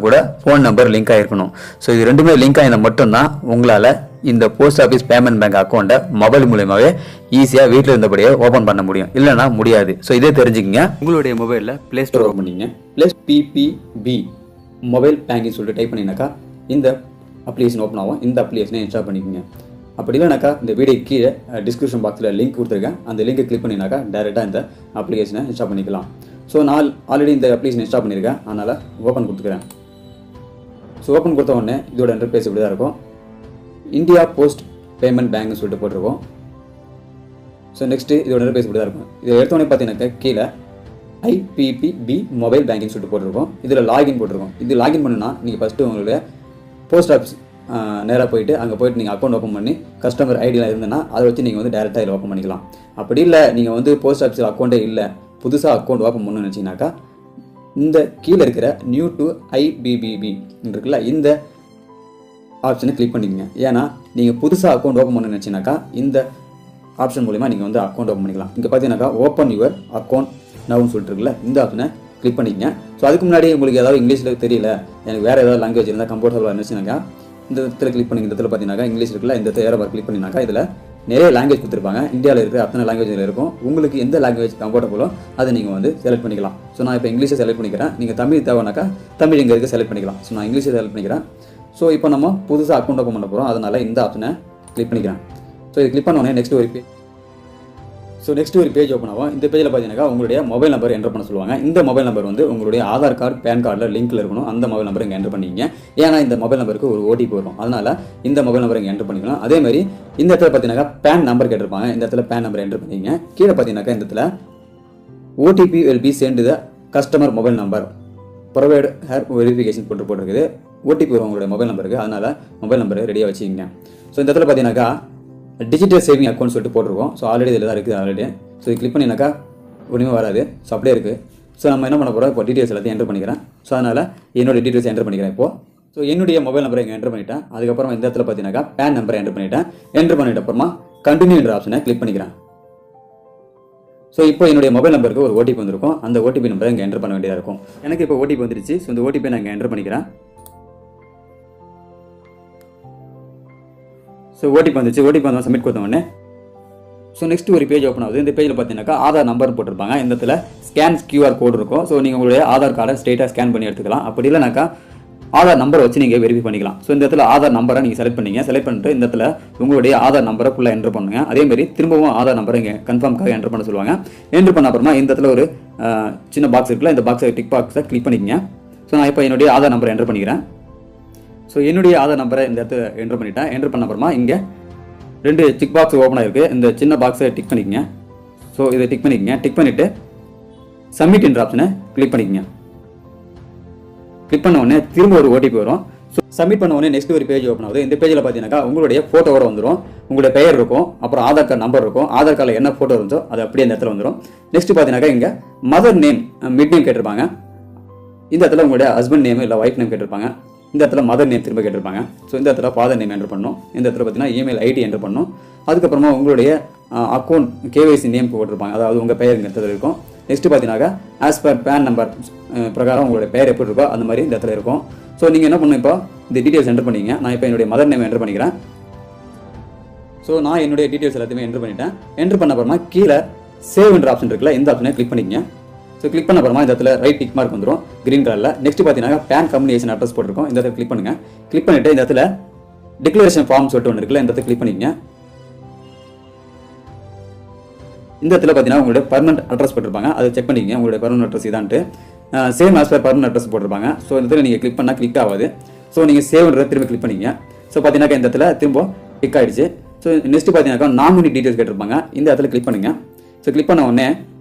கூட phone number link ஆகிருக்கணும். So இது ரெண்டுமே லிங்க் ஆகிருந்தால் மட்டும்தான் உங்களால் இந்த போஸ்ட் ஆஃபீஸ் பேமெண்ட் பேங்க் அக்கௌண்ட்டை மொபைல் மூலியமாகவே ஈஸியாக வீட்டில் இருந்தபடியே ஓப்பன் பண்ண முடியும், இல்லைனா முடியாது. ஸோ இதே தெரிஞ்சுக்கங்க. உங்களுடைய மொபைலில் ப்ளே ஸ்டோர் ஓப்பன் பண்ணிங்க. ப்ளஸ் PPB மொபைல் பேங்கிங் சொல்லிட்டு டைப் பண்ணினாக்கா இந்த அப்ளிகேஷன் ஓப்பன் ஆகும். இந்த அப்ளிகேஷனை இன்ஸ்டால் பண்ணிக்கோங்க. அப்படி இல்லைனாக்கா இந்த வீடியோ கீழே டிஸ்கிரிப்ஷன் பாக்ஸில் லிங்க் கொடுத்துருக்கேன். அந்த லிங்கை கிளிக் பண்ணினாக்கா டேரெக்டாக இந்த அப்ளிகேஷனை இன்ஸ்டால் பண்ணிக்கலாம். ஸோ நான் ஆல்ரெடி இந்த அப்ளிகேஷன் இன்ஸ்டால் பண்ணியிருக்கேன், அதனால் ஓப்பன் கொடுத்துக்கிறேன். ஸோ ஓப்பன் கொடுத்த உடனே இதோட இன்டர்ஃபேஸ் இப்படி தான் இருக்கும். இந்தியா போஸ்ட் பேமெண்ட் பேங்க்னு சொல்லிட்டு போட்டிருக்கோம். ஸோ நெக்ஸ்ட்டு இதோட இன்டர்ஃபேஸ் இப்படி தான் இருக்கும். இதை எடுத்தோடனே பார்த்தீங்கன்னாக்கா கீழே IPPB மொபைல் பேங்கிங் சொல்லிட்டு போட்டிருக்கோம். இதில் லாகின் போட்டிருக்கோம். இது லாகின் பண்ணுன்னா நீங்கள் ஃபஸ்ட்டு உங்களுடைய போஸ்ட் ஆஃபீஸ் நேராக போயிட்டு அங்கே போய்ட்டு நீங்கள் அக்கௌண்ட் ஓப்பன் பண்ணி கஸ்டமர் ஐடியில் இருந்ததுன்னா அதை வச்சு நீங்கள் வந்து டேரெக்டாக இதில் ஓப்பன் பண்ணிக்கலாம். அப்படி இல்லை நீங்கள் வந்து போஸ்ட் ஆஃபீஸில் அக்கௌண்ட்டே இல்லை, புதுசாக அக்கௌண்ட் ஓப்பன் பண்ணணும்னு நினச்சிங்கனாக்கா இந்த கீழே இருக்கிற நியூ டு IPPB இருக்குல்ல, இந்த ஆப்ஷனை கிளிக் பண்ணிக்கங்க. ஏன்னா நீங்கள் புதுசாக அக்கௌண்ட் ஓப்பன் பண்ணணும்னு நினச்சிங்கனாக்கா இந்த ஆப்ஷன் மூலிமா நீங்கள் வந்து அக்கௌண்ட் ஓப்பன் பண்ணிக்கலாம். இங்கே பார்த்தீங்கன்னாக்கா ஓப்பன் யுவர் அக்கௌண்ட் நவுன்னு சொல்லிட்டு இருக்குல்ல, இந்த ஆப்ஷனை கிளிக் பண்ணிக்கங்க. ஸோ அதுக்கு முன்னாடி உங்களுக்கு ஏதாவது இங்கிலீஷில் தெரியல, எனக்கு வேறு ஏதாவது லாங்குவேஜ் இருந்தால் கம்ஃபர்டபுளாக இருந்துச்சுனாக்கா இந்த இடத்துல கிளிக் பண்ணி, இந்த இடத்துல பார்த்தீங்கன்னாக்கா இங்கிலீஷ் இருக்குல்ல, இந்த ஏற பார் கிளிக் பண்ணினாக்கா இதில் நிறைய லாங்குவேஜ் கொடுத்துருப்பாங்க. இந்தியாவில் இருக்கிற அத்தனை லாங்குவேஜில் இருக்கும். உங்களுக்கு எந்த லாங்குவேஜ் கம்ஃபர்டபுளோ அதை நீங்கள் வந்து செலக்ட் பண்ணிக்கலாம். ஸோ நான் இப்போ இங்கிலீஷை செலக்ட் பண்ணிக்கிறேன். நீங்கள் தமிழ் தேவைனாக்கா தமிழ் இங்கே இருக்க செலக்ட் பண்ணிக்கலாம். ஸோ நான் இங்கிலீஷை செலக்ட் பண்ணிக்கிறேன். ஸோ இப்போ நம்ம புதுசாக அக்கௌண்ட் ஓப்பன் பண்ண போகிறோம், அதனால் இந்த ஆப்ஷனை கிளிக் பண்ணிக்கிறேன். ஸோ இது கிளிக் பண்ணோடனே நெக்ஸ்ட் ஒரு பேஜ் ஓப்பன் ஆகும். இந்த பேஜில் பார்த்தீங்கன்னாக்கா உங்களுடைய மொபைல் நம்பர் என்டர் பண்ண சொல்லுவாங்க. இந்த மொபைல் நம்பர் வந்து உங்களுடைய ஆதார் கார்டு, பேன் கார்டில் லிங்க்கில் இருக்கணும். அந்த மொபைல் நம்பர் இங்கே என்டர் பண்ணிக்கிங்க. ஏன்னா இந்த மொபைல் நம்பருக்கு ஒரு OTP வரும், அதனால் இந்த மொபைல் நம்பர் இங்கே என்டர் பண்ணிக்கலாம். அதேமாதிரி இந்த இடத்துல பார்த்தீங்கன்னாக்கா பேன் நம்பர் கேட்டிருப்பாங்க. இந்த இடத்துல பேன் நம்பர் என்டர் பண்ணிக்கிங்க. கீழே பார்த்தீங்கன்னாக்கா இந்த இடத்துல OTP will be sent to the customer mobile number provide hair verification போட்டிருக்குது. OTP வரும் உங்களுடைய மொபைல் நம்பருக்கு, அதனால் மொபைல் நம்பரை ரெடியாக வச்சுக்கிங்க. ஸோ இந்த இடத்துல பார்த்தீங்கன்னாக்கா டிஜிட்டல் சேவிங் அக்கௌண்ட் சொல்லிட்டு போட்டிருக்கோம். ஸோ ஆல்ரெடி இதில் தான் இருக்குது ஆல்ரெடி. ஸோ இது கிளிக் பண்ணினாக்கா ஒன்றுமே வராது. ஸோ அப்படியே இருக்குது. ஸோ நம்ம என்ன பண்ண போகிறோம், இப்போ டீட்டெயில்ஸ் எல்லாத்தையும் என்டர் பண்ணிக்கிறேன். ஸோ அதனால் என்னோட டீட்டெயில்ஸ் என்டர் பண்ணிக்கிறேன். இப்போது ஸோ என்னுடைய மொபைல் நம்பரை இங்கே என்டர் பண்ணிட்டேன். அதுக்கப்புறம் இந்த இடத்துல பார்த்தீங்கன்னாக்கா பேன் நம்பரை என்டர் பண்ணிட்டேன். என்டர் பண்ணிட்ட அப்புறமா கண்டினியூ என்ற ஆப்ஷனை கிளிக் பண்ணிக்கிறேன். ஸோ இப்போ என்னுடைய மொபைல் நம்பருக்கு ஒரு OTP வந்திருக்கும். அந்த OTP நம்பரை இங்கே என்டர் பண்ண வேண்டியதாக இருக்கும். எனக்கு இப்போ OTP வந்துருச்சு. ஸோ இந்த OTP நான் இங்கே என்டர் பண்ணிக்கிறேன். ஸோ OTP வந்துச்சு. OTP வந்து சப்மிட் கொடுத்த உடனே ஸோ நெக்ஸ்ட் ஒரு பேஜ் ஓப்பன் ஆகுது. இந்த பேஜில் பார்த்தீங்கன்னாக்கா ஆதார் நம்பர் போட்டிருப்பாங்க. இந்த இடத்துல ஸ்கேன் QR கோட் இருக்கும். ஸோ நீங்கள் உங்களுடைய ஆதார் கார்டை ஸ்ட்ரெயிட்டாக ஸ்கேன் பண்ணி எடுத்துக்கலாம். அப்படி இல்லைனாக்கா ஆதார் நம்பரை வச்சு நீங்கள் வெரிஃபை பண்ணிக்கலாம். ஸோ இந்த இடத்துல ஆதார் நம்பரை நீங்கள் செலக்ட் பண்ணிட்டு இந்த இடத்துல உங்களுடைய ஆதார் நம்பரை ஃபுல்லாக என்டர் பண்ணுங்க. அதேமாதிரி திரும்பவும் ஆதார் நம்பரை இங்கே கன்ஃபார்ம்காக என்டர் பண்ண சொல்லுவாங்க. என்டர் பண்ண அப்புறமா இந்த இடத்துல ஒரு சின்ன பாக்ஸ் இருக்குல்ல, இந்த பாக்ஸை டிக் பாக்ஸை கிளிக் பண்ணிக்கங்க. ஸோ நான் இப்போ என்னுடைய ஆதார் நம்பரை என்டர் பண்ணிக்கிறேன். ஸோ என்னுடைய ஆதார் நம்பரை இந்த இடத்துல என்டர் பண்ணிட்டேன். என்டர் பண்ண அப்புறமா இங்கே 2 டிக் பாக்ஸ் ஓப்பன் ஆகிருக்கு. இந்த சின்ன பாக்ஸை டிக் பண்ணிக்கங்க. ஸோ இதை டிக் பண்ணிக்கங்க. டிக் பண்ணிவிட்டு சப்மிட் என்ற ஆப்ஷனை கிளிக் பண்ணிக்கங்க. கிளிக் பண்ண உடனே திரும்ப ஒரு OTP வரும். ஸோ சப்மிட் பண்ண உடனே நெக்ஸ்ட் ஒரு பேஜ் ஓப்பன் ஆகுது. இந்த பேஜில் பார்த்தீங்கன்னாக்கா உங்களுடைய ஃபோட்டோவோட வந்துடும். உங்களுடைய பெயர் இருக்கும், அப்புறம் ஆதார் கார்டு நம்பர் இருக்கும். ஆதார் கார்டில் என்ன ஃபோட்டோ இருந்தோ அது அப்படியே இந்த இடத்துல வந்துடும். நெக்ஸ்ட் பார்த்தீங்கன்னாக்கா இங்கே மதர் நேம், மிட் நேம் கேட்டிருப்பாங்க. இந்த இடத்துல உங்களுடைய ஹஸ்பண்ட் நேம் இல்லை ஒய்ஃப் நேம் கேட்டிருப்பாங்க. இந்த இடத்துல மதர் நேம் திரும்ப கேட்டிருப்பாங்க. ஸோ இந்த இடத்துல ஃபாதர் நேம் என்டர் பண்ணணும். இந்த இடத்துல பார்த்தீங்கன்னா இமெயில் ID என்டர் பண்ணணும். அதுக்கப்புறமா உங்களுடைய அக்கௌண்ட் KYC நேம் போட்டிருப்பாங்க, அதாவது உங்கள் பெயர் இந்த இடத்துல இருக்கும். நெக்ஸ்ட் பார்த்தீங்கன்னாக்கா ஆஸ் பர் பேன் நம்பர் பிரகாரம் உங்களுடைய பெயர் எப்படி இருக்கோ அந்த மாதிரி இந்த இடத்துல இருக்கும். ஸோ நீங்கள் என்ன பண்ணணும், இப்போ இந்த டீட்டெயில்ஸ் என்டர் பண்ணிங்க. நான் இப்போ என்னுடைய மதர் நேம் என்டர் பண்ணிக்கிறேன். ஸோ நான் என்னுடைய டீட்டெயில்ஸ் எல்லாத்தையுமே என்டர் பண்ணிட்டேன். என்டர் பண்ண அப்புறமா கீழே சேவ் என்ற ஆப்ஷன் இருக்குல்ல, இந்த ஆப்ஷனை கிளிக் பண்ணிக்கங்க. ஸோ கிளிக் பண்ண அப்புறமா இந்த இடத்துல ரைட் டிக் மார்க் வந்துடும் கிரீன் கலரில். நெக்ஸ்ட் பார்த்தீங்கன்னா பேன் கம்யூனிகேஷன் அட்ரஸ் போட்டிருக்கோம். இந்த இடத்துல கிளிக் பண்ணுங்கள். கிளிக் பண்ணிவிட்டு இந்த இடத்துல டிக்ளரேஷன் ஃபார்ம் சொல்லிட்டு ஒன்று இருக்குல்ல, இந்த இடத்துல கிளிக் பண்ணிக்கங்க. இந்த இடத்துல பார்த்தீங்கன்னா உங்களுடைய பர்மனன்ட் அட்ரஸ் போட்டிருப்பாங்க, அதை செக் பண்ணிக்கங்க. உங்களுடைய பர்மனன்ட் அட்ரஸ் இதான்ட்டு same as per permanent address போட்டிருப்பாங்க. ஸோ இந்த இடத்துல நீங்கள் கிளிக் பண்ணால் கிளிக் ஆகாது. ஸோ நீங்கள் சேவ்ன்றதை திரும்ப கிளிக் பண்ணிக்கங்க. ஸோ பார்த்தீங்கன்னா இந்த இடத்துல திரும்ப கிளிக் ஆகிடுச்சு. ஸோ நெக்ஸ்ட் பார்த்தீங்கன்னாக்கா நாமினி டீட்டெயில்ஸ் கேட்டிருப்பாங்க. இந்த இடத்துல கிளிக் பண்ணுங்கள். ஸோ கிளிக் பண்ண உடனே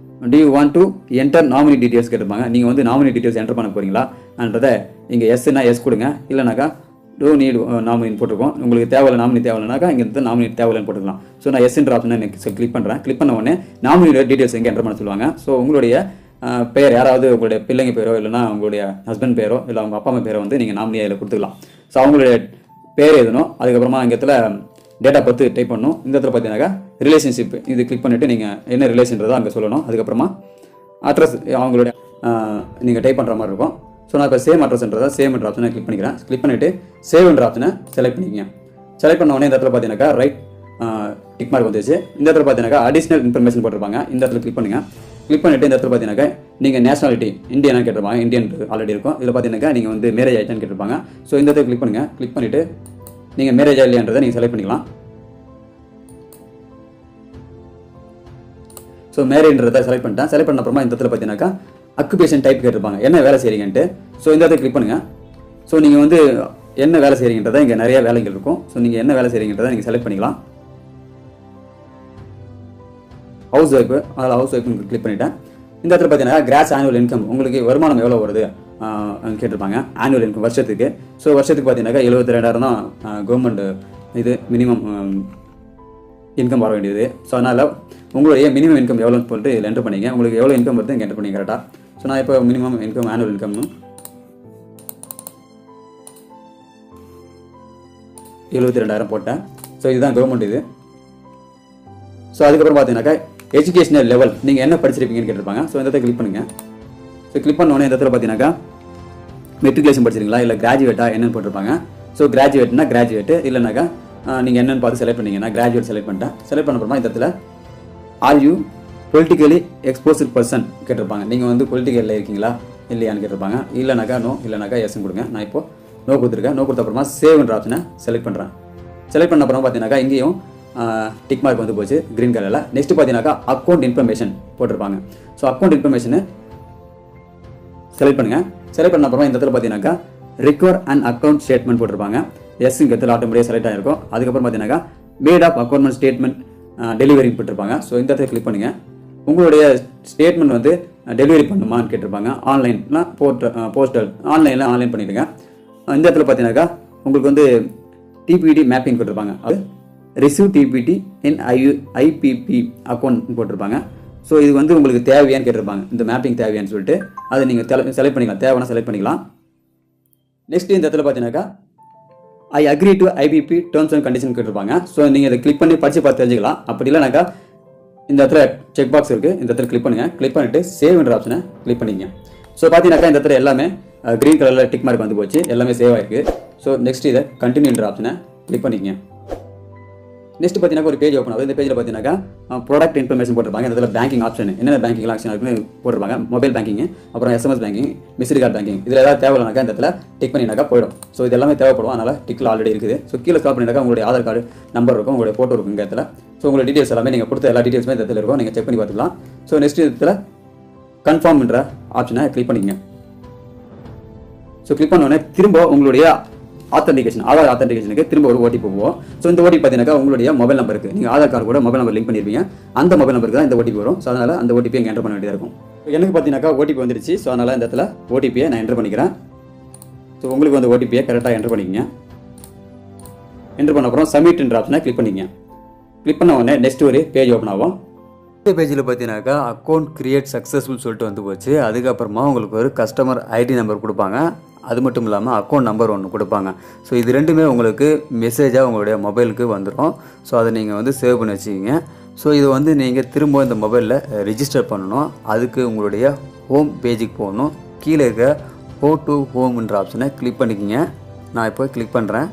do you want to enter nominee details கேட்டிருப்பாங்க. நீங்கள் வந்து நாமினி டீட்டெயில்ஸ் என்டர் பண்ண போகிறீங்களான்றதை இங்கே எஸ்னா எஸ் கொடுங்க. இல்லைனாக்கா டோ நீட் நாமினி போட்டிருக்கோம். உங்களுக்கு தேவையில்லை நாமினி தேவையில்லைனாக்கா இங்கே இருந்து நாமினி தேவையில்லைன்னு போட்டுக்கலாம். ஸோ நான் எஸ்ன்ற ஆப்ஷனை கிளிக் பண்ணுறேன். கிளிக் பண்ண உடனே நாமினியோட டீட்டெயில்ஸ் எங்கே என்டர் பண்ண சொல்லுவாங்க. ஸோ உங்களுடைய பெயர் யாராவது உங்களுடைய பிள்ளைங்க பேரோ இல்லைனா உங்களுடைய ஹஸ்பண்ட் பேரோ இல்லை அவங்க அப்பா அம்மா பேரோ வந்து நீங்கள் நாமினி அதில் கொடுத்துக்கலாம். ஸோ அவங்களுடைய பேர் எழுதணும். அதுக்கப்புறமா இங்கே இடத்துல டேட் ஆஃப் பர்த் டைப் பண்ணணும். இந்த இடத்துல பார்த்தீங்கன்னாக்கா ரிலேஷன்ஷிப் இது கிளிக் பண்ணிவிட்டு நீங்கள் என்ன ரிலேஷன்றதோ அங்கே சொல்லணும். அதுக்கப்புறமா அட்ரஸ் அவங்களுடைய நீங்கள் டைப் பண்ணுற மாதிரி இருக்கும். ஸோ நான் இப்போ சேம் அட்ரஸ்ன்றதை சேம் என்ற ஆப்ஷனை கிளிக் பண்ணிக்கிறேன். கிளிக் பண்ணிவிட்டு சேவ் என்ற ஆப்ஷனை செலக்ட் பண்ணிக்கங்க. செலக்ட் பண்ண உடனே இந்த இடத்துல பார்த்தீங்கன்னாக்கா ரைட் டிக் மார்க் வந்துச்சு. இந்த இடத்துல பார்த்தீங்கன்னா அடிஷனல் இன்ஃபர்மேஷன் போட்டிருப்பாங்க. இந்த இடத்துல கிளிக் பண்ணுங்க. கிளிக் பண்ணிட்டு இந்த இடத்துல பார்த்தீங்கன்னா நீங்கள் நேஷனாலிட்டி இந்தியனா கேட்டிருப்பாங்க. இந்தியன் ஆல்ரெடி இருக்கும். இதில் பார்த்தீங்கன்னா நீங்கள் வந்து மேரேஜ் ஆகிட்டான்னு கேட்டிருப்பாங்க. ஸோ இந்த இடத்துல கிளிக் பண்ணுங்க. கிளிக் பண்ணிட்டு நீங்கள் மேரேஜ் இல்லையான்றதை நீங்கள் செலக்ட் பண்ணிக்கலாம். ஸோ மேரேஜ்ன்றதை செலக்ட் பண்ணிட்டேன். செலக்ட் பண்ண அப்புறமா இந்த இடத்துல பார்த்தீங்கன்னாக்கா அக்குபேஷன் டைப் கேட்டிருப்பாங்க, என்ன வேலை செய்கிறீங்கன்ட்டு. ஸோ இந்த இடத்துல கிளிக் பண்ணுங்க. ஸோ நீங்கள் வந்து என்ன வேலை செய்கிறீங்கன்றதை இங்கே நிறைய வேலைகள் இருக்கும். ஸோ நீங்கள் என்ன வேலை செய்கிறீங்கன்றதை நீங்கள் செலக்ட் பண்ணிக்கலாம். ஹவுஸ் ஒய்ஃபு, அதில் ஹவுஸ் ஒய்ஃப்னு கிளிக் பண்ணிட்டேன். இந்த இடத்துல பார்த்தீங்கன்னா கிராஸ் ஆனுவல் இன்கம், உங்களுக்கு வருமானம் எவ்வளோ வருது கேட்டிருப்பாங்க. ஆனுவல் இன்கம் வருஷத்துக்கு. ஸோ வருஷத்துக்கு பார்த்தீங்கன்னா 72,000 தான் கவர்மெண்ட் இது மினிமம் இன்கம் வர வேண்டியது. ஸோ அதனால் உங்களுடைய மினிமம் இன்கம் எவ்வளோன்னு சொல்லிட்டு இதில் என்டர் பண்ணிங்க. உங்களுக்கு எவ்வளோ இன்கம் வருது இங்கே என்டர் பண்ணிங்க கரெக்டாக. ஸோ நான் இப்போ மினிமம் இன்கம் ஆனுவல் இன்கம்னு 72,000 போட்டேன். ஸோ இதுதான் கவர்மெண்ட் இது. ஸோ அதுக்கப்புறம் பார்த்தீங்கன்னாக்கா எஜுகேஷனல் லெவல், நீங்கள் என்ன படிச்சிருப்பீங்கன்னு கேட்டிருப்பாங்க. ஸோ இந்த இடத்துல கிளிக் பண்ணுங்கள். ஸோ கிளிக் பண்ணோடனே இந்த இடத்துல பார்த்தீங்கன்னாக்கா மெட்ரிகுலேஷன் படிச்சிருக்கீங்களா இல்லை கிராஜுவேட்டா என்னன்னு போட்டிருப்பாங்க. ஸோ கிராஜுவேட்னா கிராஜுவேட்டு, இல்லைனாக்கா நீங்கள் என்னென்னு பார்த்து செலக்ட் பண்ணிங்கன்னா கிராஜுவேட் செலக்ட் பண்ணிட்டேன். செலக்ட் பண்ண அப்புறமா இந்த இடத்துல are you politically exposed person கேட்டிருப்பாங்க. நீங்கள் வந்து பொலிட்டிக்கலில் இருக்கீங்களா இல்லையான்னு கேட்டிருப்பாங்க. இல்லைனாக்கா நோ, இல்லைனாக்கா எஸ்ன்னு கொடுங்க. நான் இப்போ நோ கொடுத்துருக்கேன். நோ கொடுத்த அப்புறமா சேவ்ன்ற ஆப்ஷனை செலக்ட் பண்ணுறேன். செலக்ட் பண்ண அப்புறமா பார்த்தீங்கன்னாக்கா இங்கேயும் டிக் மார்க் வந்து போச்சு க்ரீன் கலரில். நெக்ஸ்ட் பார்த்தீங்கன்னாக்கா அக்கௌண்ட் இன்ஃபர்மேஷன் போட்டிருப்பாங்க. ஸோ அக்கௌண்ட் இன்ஃபர்மேஷனை செலக்ட் பண்ணுங்கள். செலக்ட் பண்ண அப்புறமா இந்த இடத்துல பார்த்தீங்கன்னாக்கா ரிக்வயர் அண்ட் அக்கௌண்ட் ஸ்டேட்மெண்ட் போட்டிருப்பாங்க. எஸ்ங்கிறது ஆட்டோமேட்டிக்காக செலக்ட் ஆகிருக்கும். அதுக்கப்புறம் பார்த்தீங்கன்னா mode of account statement delivery போட்டிருப்பாங்க. ஸோ இந்த இடத்துல கிளிக் பண்ணுங்கள். உங்களுடைய ஸ்டேட்மெண்ட் வந்து டெலிவரி பண்ணுமான்னு கேட்டிருப்பாங்க. ஆன்லைன்னா போஸ்டல் ஆன்லைனில் ஆன்லைன் பண்ணிவிடுங்க. இந்த இடத்துல பார்த்தீங்கன்னாக்கா உங்களுக்கு வந்து டிபிடி மேப்பிங் போட்டிருப்பாங்க. அது ரிசீவ் டிபிடி இன் ஐபிபி அக்கௌண்ட் போட்டிருப்பாங்க. ஸோ இது வந்து உங்களுக்கு தேவையான்னு கேட்டிருப்பாங்க. இந்த மேப்பிங் தேவையான்னு சொல்லிட்டு அதை நீங்கள் செலக்ட் பண்ணிக்கலாம். தேவைன்னா செலக்ட் பண்ணிக்கலாம். நெக்ஸ்ட் இந்த இடத்துல பார்த்தீங்கன்னாக்கா I agree to IPP terms and condition கேட்டிருப்பாங்க. ஸோ நீங்கள் இதை கிளிக் பண்ணி படித்து பார்த்து தெரிஞ்சுக்கலாம். அப்படி இல்லைனாக்கா இந்த இடத்துல செக் பாக்ஸ் இருக்குது. இந்த இடத்துல கிளிக் பண்ணுங்கள். கிளிக் பண்ணிவிட்டு சேவ்ன்ற ஆப்ஷனை கிளிக் பண்ணிங்க. ஸோ பார்த்தீங்கன்னாக்கா இந்த இடத்துல எல்லாமே க்ரீன் கலரில் டிக் மார்க் வந்து போச்சு. எல்லாமே சேவ் ஆகிருக்கு. ஸோ நெக்ஸ்ட் இதை கண்டினியூன்ற ஆப்ஷனை கிளிக் பண்ணிக்கங்க. நெக்ஸ்ட் பார்த்தீங்கன்னா ஒரு பேஜ் ஓப்பன் ஆகுது. இந்த பேஜில் பார்த்தீங்கன்னா ப்ராடக்ட் இன்ஃபர்மேஷன் போட்டிருப்பாங்க. இந்த இடத்துல பேங்கிங் ஆப்ஷன் என்னென்ன பேங்கிங் ஆப்ஷன் இருக்குன்னு போட்டிருப்பாங்க. மொபைல் பேங்கிங், அப்புறம் SMS banking, missed card banking. இதில் ஏதாவது தேவையில்லைனாக்கா இந்த இடத்துல டிக் பண்ணினாக்கா போயிடும். ஸோ இது எல்லாமே தேவைப்படும். அதனால் டிக்கில் ஆல்ரெடி இருக்குது. ஸோ கீழே ஸ்கால் பண்ணினாக்கா உங்களுடைய ஆதார் கார்டு நம்பர் இருக்கும், உங்களுடைய ஃபோட்டோ இருக்கும் இந்த இடத்துல. ஸோ உங்களுடைய டீட்டெயில்ஸ் எல்லாமே நீங்கள் கொடுத்த எல்லா டீட்டெயில்ஸுமே இந்த இடத்துல இருக்கும். நீங்கள் செக் பண்ணி பார்த்துக்கலாம். ஸோ நெக்ஸ்ட் இடத்துல கன்ஃபார்ம்ன்ற ஆப்ஷனை கிளிக் பண்ணிக்கங்க. ஸோ கிளிக் பண்ணோடனே திரும்ப உங்களுடைய ஆத்தென்டிகேஷன், ஆதார் ஆத்தென்டிகேஷனுக்கு திரும்ப ஒரு ஓடிபி போவோம். ஸோ இந்த ஓடிபி பார்த்தீங்கன்னா உங்களுடைய மொபைல் நம்பருக்கு, நீங்கள் ஆதார் கார்டு கூட மொபைல் நம்பர் லிங்க் பண்ணியிருப்பீங்க. அந்த மொபைல் நம்பருக்கு தான் இந்த ஓடிபி வரும். ஸோ அதனால் அந்த ஓடிபி இங்கே என்டர் பண்ண வேண்டியதாக இருக்கும். எனக்கு பார்த்தீங்கன்னாக்கா ஓடிபி வந்துடுச்சு. ஸோ அதனால் இந்த இடத்துல ஓடிபியை நான் என்டர் பண்ணிக்கிறேன். ஸோ உங்களுக்கு வந்து ஓடிபியை கரெக்டாக என்டர் பண்ணிக்கங்க. என்டர் பண்ண அப்புறம் சப்மிட்ன்ற ஆப்ஷனை கிளிக் பண்ணிக்கங்க. கிளிக் பண்ண உடனே நெக்ஸ்ட் ஒரு பேஜ் ஓப்பன் ஆகும். இந்த பேஜில் பார்த்தீங்கன்னாக்கா அக்கௌண்ட் கிரியேட் சக்ஸஸ்ஃபுல் சொல்லிட்டு வந்து போச்சு. அதுக்கப்புறமா உங்களுக்கு ஒரு கஸ்டமர் ஐடி நம்பர் கொடுப்பாங்க. அது மட்டும் இல்லாமல் அக்கௌண்ட் நம்பர் ஒன்று கொடுப்பாங்க. ஸோ இது ரெண்டுமே உங்களுக்கு மெசேஜாக உங்களுடைய மொபைலுக்கு வந்துடும். ஸோ அதை நீங்கள் வந்து சேவ் பண்ணி வச்சுக்கிங்க. ஸோ இது வந்து நீங்கள் திரும்ப இந்த மொபைலில் ரிஜிஸ்டர் பண்ணணும். அதுக்கு உங்களுடைய ஹோம் பேஜுக்கு போகணும். கீழே இருக்க கோ டு ஹோம்ன்ற ஆப்ஷனை கிளிக் பண்ணிக்கிங்க. நான் இப்போ கிளிக் பண்ணுறேன்.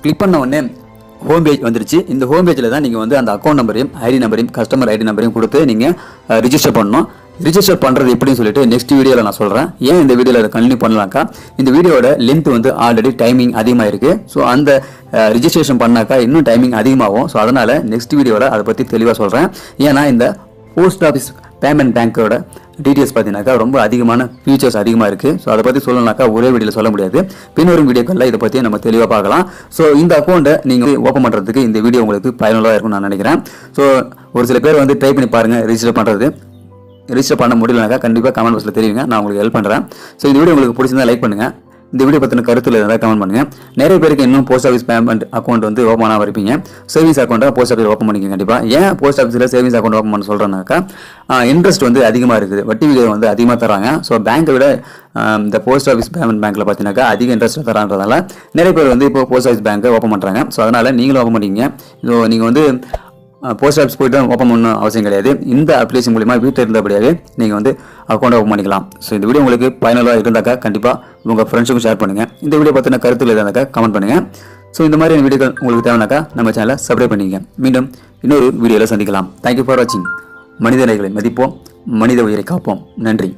கிளிக் பண்ண உடனே ஹோம் பேஜ் வந்துருச்சு. இந்த ஹோம் பேஜில் தான் நீங்கள் வந்து அந்த அக்கௌண்ட் நம்பரையும் ஐடி நம்பரையும் கஸ்டமர் ஐடி நம்பரையும் கொடுத்து நீங்கள் ரிஜிஸ்டர் பண்ணணும். ரிஜிஸ்டர் பண்ணுறது எப்படின்னு சொல்லிட்டு நெக்ஸ்ட் வீடியோவில் நான் சொல்கிறேன். ஏன் இந்த வீடியோவில் அதை கண்டினியூ பண்ணலாக்கா, இந்த வீடியோட லென்த் வந்து ஆல்ரெடி டைமிங் அதிகமாக இருக்குது. ஸோ அந்த ரிஜிஸ்ட்ரேஷன் பண்ணாக்கா இன்னும் டைமிங் அதிகமாகும். ஸோ அதனால் நெக்ஸ்ட் வீடியோவில் அதை பற்றி தெளிவாக சொல்கிறேன். ஏன்னா இந்த போஸ்ட் ஆஃபீஸ் பேமெண்ட் பேங்க்கோட டீட்டெயில்ஸ் பார்த்தீங்கன்னாக்கா ரொம்ப அதிகமான ஃபீச்சர்ஸ் அதிகமாக இருக்குது. ஸோ அதை பற்றி சொல்லணும்னாக்கா ஒரே வீடியோவில் சொல்ல முடியாது. பின்வரும் வீடியோக்களில் இதை பற்றி நம்ம தெளிவாக பார்க்கலாம். ஸோ இந்த அக்கௌண்ட்டை நீங்கள் ஓப்பன் பண்ணுறதுக்கு இந்த வீடியோ உங்களுக்கு பயனுள்ளதாக இருக்கும்னு நான் நினைக்கிறேன். ஸோ ஒரு சில பேர் வந்து ட்ரை பண்ணி பாருங்கள் ரிஜிஸ்டர் பண்ணுறது. ரிஜிஸ்டர் பண்ண முடியலனாக்கா கண்டிப்பாக கமெண்ட் பாக்ஸில் தெரியுங்க, நான் உங்களுக்கு ஹெல்ப் பண்ணுறேன். ஸோ இந்த வீடியோ உங்களுக்கு பிடிச்சிருந்தா லைக் பண்ணுங்கள். இந்த வீடியோ பற்றின கருத்தில் இருந்தால் கமெண்ட் பண்ணுங்கள். நிறைய பேருக்கு இன்னும் போஸ்ட் ஆஃபீஸ் பேமெண்ட் அக்கௌண்ட் வந்து ஓப்பன் ஆகாமல் இருப்பீங்க. சேவிங்ஸ் அக்கௌண்ட்டை போஸ்ட் ஆஃபீஸ் ஓப்பன் பண்ணிக்க கண்டிப்பாக. ஏன் போஸ்ட் ஆஃபீஸில் சேவிங்ஸ் அக்கௌண்ட் ஓப்பன் பண்ண சொல்கிறேன்னாக்கா இன்ட்ரெஸ்ட் வந்து அதிகமாக இருக்குது, வட்டி விகிதம் வந்து அதிகமாக தராங்க. ஸோ பேங்கை விட இந்த போஸ்ட் ஆஃபீஸ் பேமெண்ட் பேங்க்கில் பார்த்தீங்கன்னாக்கா அதிக இன்ட்ரெஸ்ட் தரான்றதால நிறைய பேர் வந்து இப்போ போஸ்ட் ஆஃபீஸ் பேங்க்கை ஓப்பன் பண்ணுறாங்க. ஸோ அதனால் நீங்களும் ஓப்பன் பண்ணிங்க. ஸோ நீங்கள் வந்து போஸ்ட் ஆஃபீஸ் போய்ட்டு ஓப்பன் பண்ணணும் அவசியம் கிடையாது. இந்த அப்ளிகேஷன் மூலிமா வீட்டில் இருந்தபடியாகவே நீங்கள் வந்து அக்கௌண்ட் ஓப்பன் பண்ணிக்கலாம். ஸோ இந்த வீடியோ உங்களுக்கு பயனுள்ளதாக இருந்தாக்கா கண்டிப்பாக உங்கள் ஃப்ரெண்ட்ஸுக்கும் ஷேர் பண்ணுங்கள். இந்த வீடியோ பற்றின கருத்துக்கள் இருந்தாக்கா கமெண்ட் பண்ணுங்கள். ஸோ இந்த மாதிரி வீடியோக்கள் உங்களுக்கு தேவைனாக்கா நம்ம சேனலை சப்ஸ்கிரைப் பண்ணிக்கங்க. மீண்டும் இன்னொரு வீடியோவில் சந்திக்கலாம். தேங்க்யூ ஃபார் வாட்சிங். மனிதர்களை மதிப்போம், மனித உயிரை காப்போம். நன்றி.